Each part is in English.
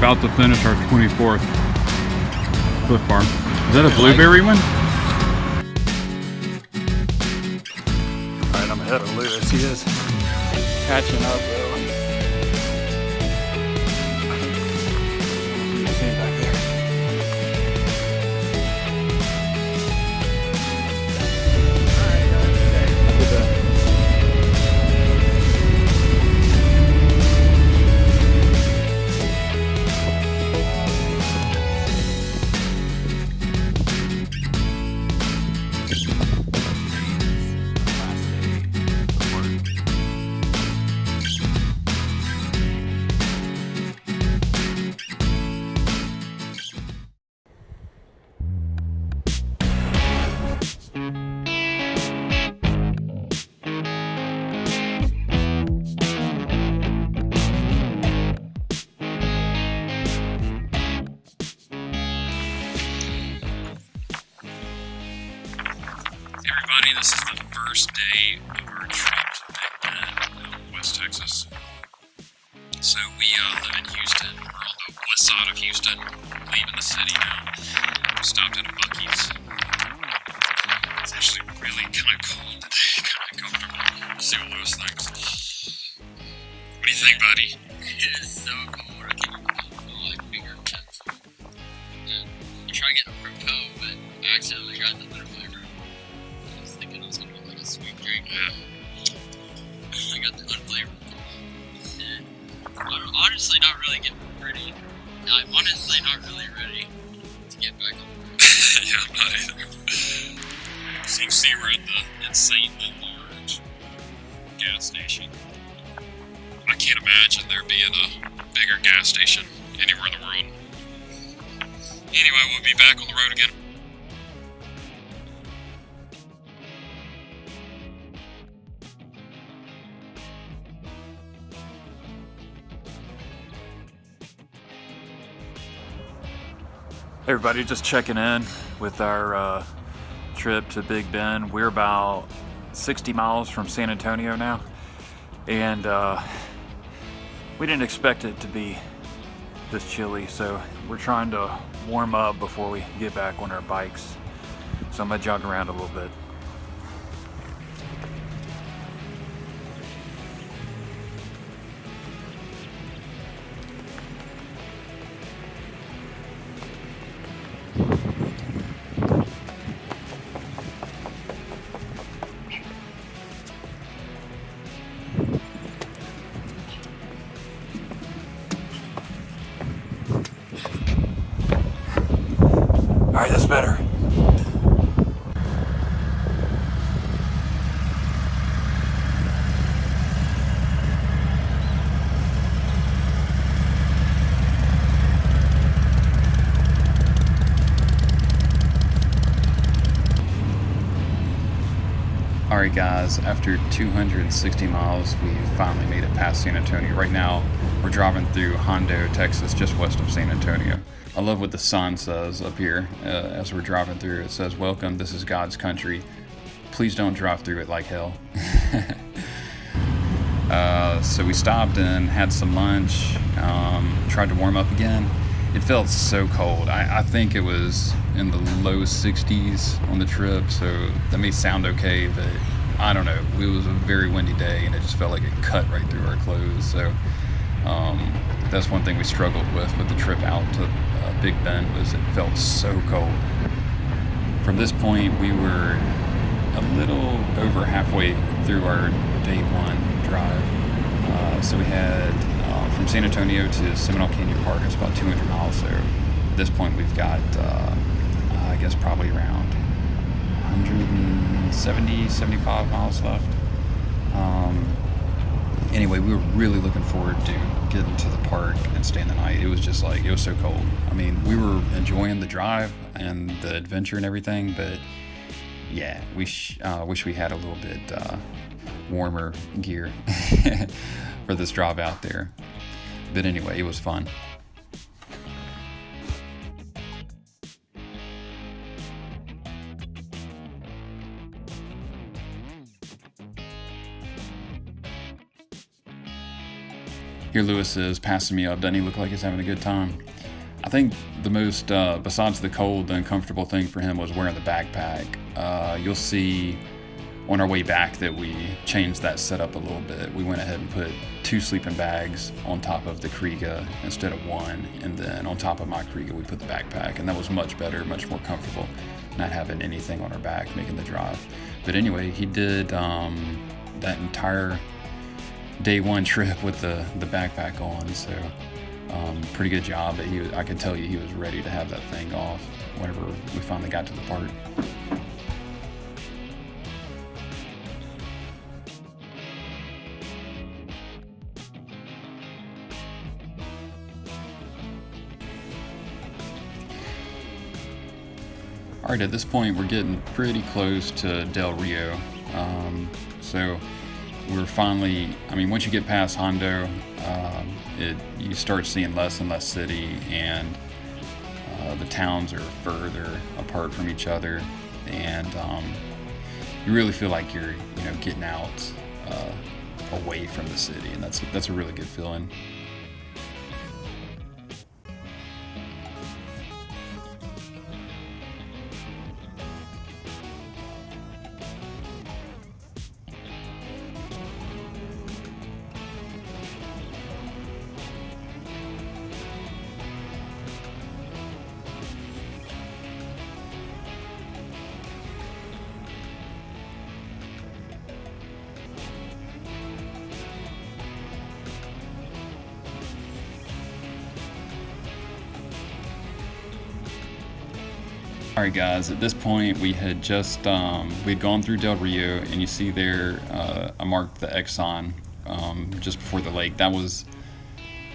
about to finish our 24th Cliff Bar. Is that a blueberry one? Alright, I'm ahead of Lewis. He is catching up though. You see him back there. Alright, guys. Okay. Good day. Everybody, this is the first day of our trip to Big Bend, West Texas. So we live in Houston. We're on the west side of Houston, leaving the city now. We stopped at a Buc-ee's. It's actually really kind of cold today, kind of comfortable. Let's see what Lewis thinks. What do you think, buddy? It is so cold. I can't even feel like fingertips. And I tried getting a Propel, but I accidentally got the other flavor. I was thinking I was gonna get like a sweet drink. Yeah. I got the unflavorful. And I'm honestly not really getting ready. I'm honestly not really ready to get back on the road. Yeah, I'm not either. So you can see we're at the insanely large gas station. I can't imagine there being a bigger gas station anywhere in the world. Anyway, we'll be back on the road again. Hey everybody, just checking in with our trip to Big Bend. We're about 60 miles from San Antonio now, and we didn't expect it to be this chilly, so we're trying to warm up before we get back on our bikes. So I'm gonna jog around a little bit. All right, that's better. Alright guys, after 260 miles, we finally made it past San Antonio. Right now, we're driving through Hondo, Texas, just west of San Antonio. I love what the sign says up here as we're driving through. It says, "Welcome, this is God's country. Please don't drive through it like hell." So we stopped and had some lunch, tried to warm up again. It felt so cold. I think it was in the low 60s on the trip, so that may sound okay, but I don't know. It was a very windy day, and it just felt like it cut right through our clothes. So that's one thing we struggled with the trip out to Big Bend, was it felt so cold. From this point, we were a little over halfway through our day one drive. So we had from San Antonio to Seminole Canyon Park. It's about 200 miles. So at this point, we've got I guess probably around 170, 75 miles left. Anyway, we were really looking forward to getting to the park and staying the night. It was just like, it was so cold. I mean, we were enjoying the drive and the adventure and everything, but yeah, wish we had a little bit warmer gear for this drive out there. But anyway, it was fun. here Lewis is passing me up. Doesn't he look like he's having a good time? I think the most, besides the cold, the uncomfortable thing for him was wearing the backpack. You'll see on our way back that we changed that setup a little bit. We went ahead and put 2 sleeping bags on top of the Kriega instead of 1, and then on top of my Kriega we put the backpack, and that was much better, much more comfortable, not having anything on our back making the drive. But anyway, he did that entire day 1 trip with the backpack on, so pretty good job. But I could tell you he was ready to have that thing off whenever we finally got to the park. All right, at this point we're getting pretty close to Del Rio. So we're finally, I mean, once you get past Hondo, you start seeing less and less city, and the towns are further apart from each other, and you really feel like you're, getting out away from the city, and that's a really good feeling. All right, guys, at this point we had just we'd gone through Del Rio, and you see there I marked the Exxon just before the lake. That was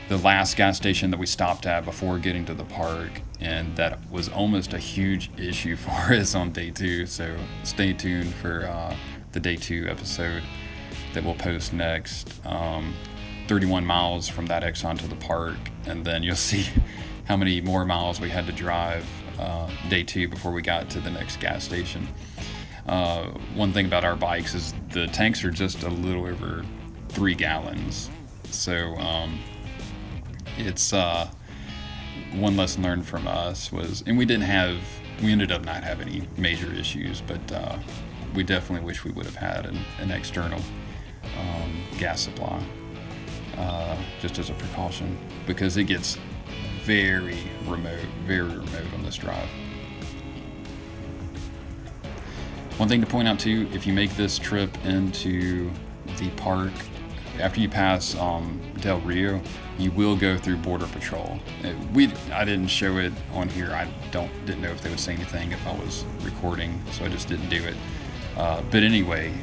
the last gas station that we stopped at before getting to the park, and that was almost a huge issue for us on day 2. So stay tuned for the day 2 episode that we'll post next. 31 miles from that Exxon to the park, and then you'll see how many more miles we had to drive day 2 before we got to the next gas station. One thing about our bikes is the tanks are just a little over 3 gallons. So it's one lesson learned from us was, and we ended up not having any major issues, but we definitely wish we would have had an external gas supply just as a precaution, because it gets very remote on this drive. One thing to point out too, if you make this trip into the park, after you pass Del Rio, you will go through Border Patrol. I didn't show it on here. I didn't know if they would say anything if I was recording, so I just didn't do it. But anyway,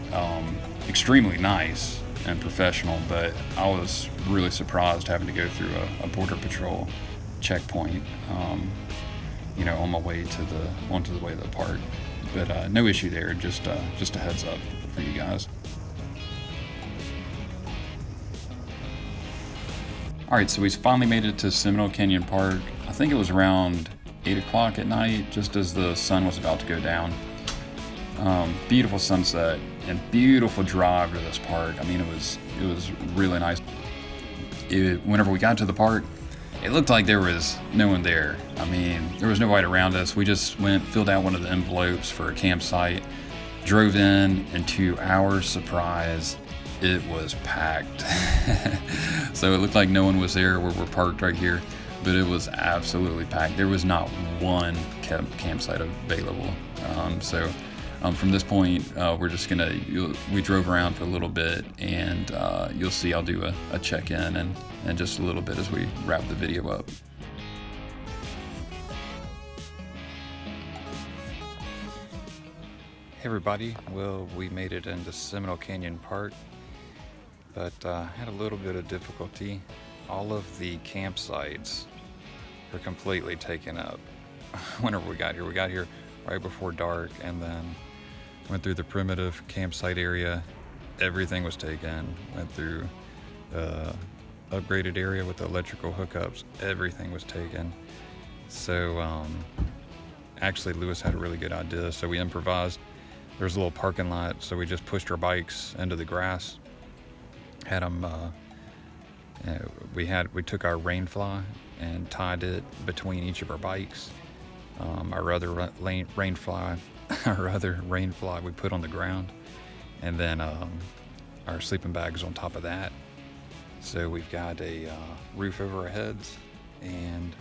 extremely nice and professional, but I was really surprised having to go through a Border Patrol checkpoint, on my way onto the way to the park. But no issue there, just a heads up for you guys. All right, so we finally made it to Seminole Canyon Park. I think it was around 8 o'clock at night, just as the sun was about to go down. Beautiful sunset and beautiful drive to this park. I mean, it was really nice. Whenever we got to the park, it looked like there was no one there. I mean, there was nobody around us. We just filled out one of the envelopes for a campsite, drove in, and to our surprise, it was packed. So it looked like no one was there where we're parked right here, but it was absolutely packed. There was not one campsite available. From this point, we're just we drove around for a little bit, and you'll see I'll do a check-in and just a little bit as we wrap the video up. Hey everybody, well, we made it into Seminole Canyon Park, but had a little bit of difficulty. All of the campsites were completely taken up whenever we got here right before dark, and then went through the primitive campsite area. Everything was taken. Went through the upgraded area with the electrical hookups. Everything was taken. So actually Lewis had a really good idea, so we improvised. There's a little parking lot, so we just pushed our bikes into the grass, had them We took our rain fly and tied it between each of our bikes. Our other rain fly we put on the ground, and then our sleeping bags on top of that. So we've got a roof over our heads and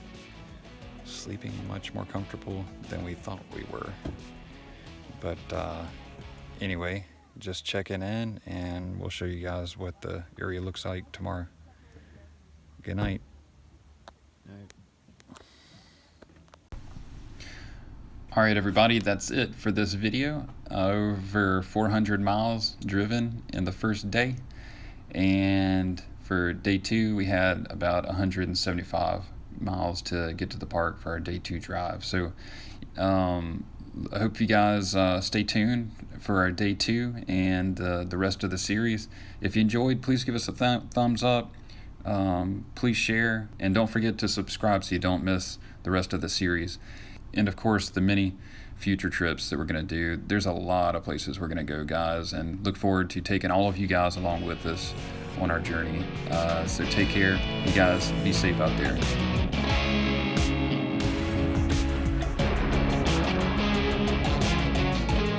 sleeping much more comfortable than we thought we were. But anyway, just checking in, and we'll show you guys what the area looks like tomorrow. Good night. All right, everybody, that's it for this video. Over 400 miles driven in the first day, and for day 2 we had about 175 miles to get to the park for our day 2 drive. So I hope you guys stay tuned for our day 2 and the rest of the series. If you enjoyed, please give us a thumbs up. Please share, and don't forget to subscribe so you don't miss the rest of the series. And of course, the many future trips that we're going to do. There's a lot of places we're going to go, guys, and look forward to taking all of you guys along with us on our journey. So take care. You guys be safe out there.